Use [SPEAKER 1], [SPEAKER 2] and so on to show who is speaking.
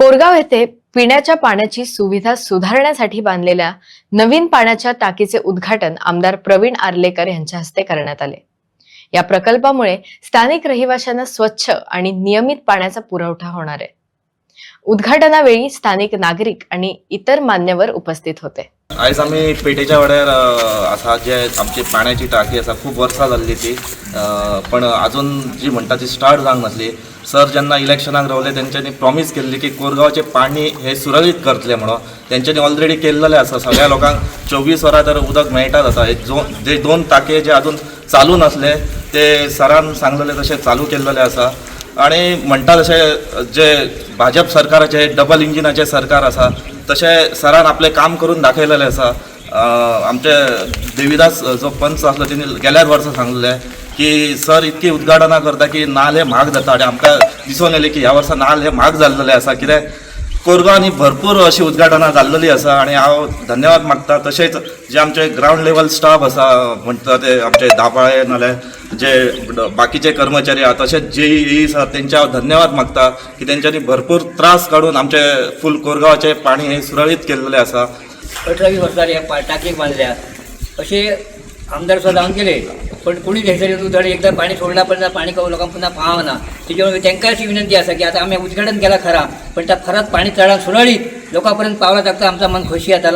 [SPEAKER 1] कोरगाव येथे पिण्याच्या पाण्याची सुविधा सुधारण्यासाठी बांधलेल्या नवीन पाण्याच्या टाकीचे उद्घाटन आमदार प्रवीण आर्लेकर यांच्या हस्ते करण्यात आले। या प्रकल्पामुळे स्थानिक रहिवाशांना स्वच्छ आणि नियमित पाण्याचा पुरवठा होणार आहे। उद्घाटनावेळी स्थानिक नागरिक आणि इतर मान्यवर उपस्थित होते।
[SPEAKER 2] आज आम्ही पेटेच्या वाड्यार असा जे आमची पाण्याची टाकी असा खूप वर्सां जाल्ली ती पण अजून जी म्हणटा ती स्टार्ट जावंक नासली। सर जेन्ना इलेक्शनाक रावले तेंच्यांनी प्रॉमिस केल्ली की कोरगावचे पाणी हे सुरळीत करतले म्हणून तेंच्यांनी ऑलरेडी केल्लेले आसा। सगळ्या लोकांक 24 वरां तर उदक मेळटा जाता। जे दोन टाके जे अजून चालू नासले ते सरान सांगलेले तशें चालू केल्लेले आसा। आणि म्हणटा तशें जे भाजप सरकाराचे डबल इंजिनाचे सरकार आसा तशें सरान आपलें काम करून दाखयलेलें आसा। आमचे देविदास जो पंच आसलो तेणी गेल्यार वर्सा सांगलेलें की सर इतकी उद्घाटनां करता की नाल्ल हे म्हाग जाता आनी आमकां दिसून येयलें की ह्या वर्सा नाल्ल हे म्हाग जाल्लेले आसा। कित्याक कोरगांवांनी भरपूर अशी उद्घाटनां जाल्लेली आसा आनी हांव धन्यवाद मागता। तशेंच जे आमचे ग्रावंड लेवल स्टाफ आसा म्हणटा ते आमचे दाबाळे नाल्यार जे बाकीचे कर्मचारी आहा तशेंच JEE आसा तेंचे हांव धन्यवाद मागता की तेंच्यांनी भरपूर त्रास काडून आमचे फूल कोरगांवाचें पाणी हे सुरळीत केल्लेलें आसा।
[SPEAKER 3] 18-20 वर्सांनी ह्या टाकीक बांदल्या अशें आमदार सुद्दां जावन गेले पण कोणी थंयसर धड एकदां पाणी सोडला पण पाणी लोकांक पुन्हा पावना। तेच्या मुळे तांकां अशी विनंती आसा की आता आम्ही उद्घाटन केला खरा पण त्या खरात पाणी चढान सुरळीत लोकांपर्यंत पावला जाता आमचा मन खोशी येताला।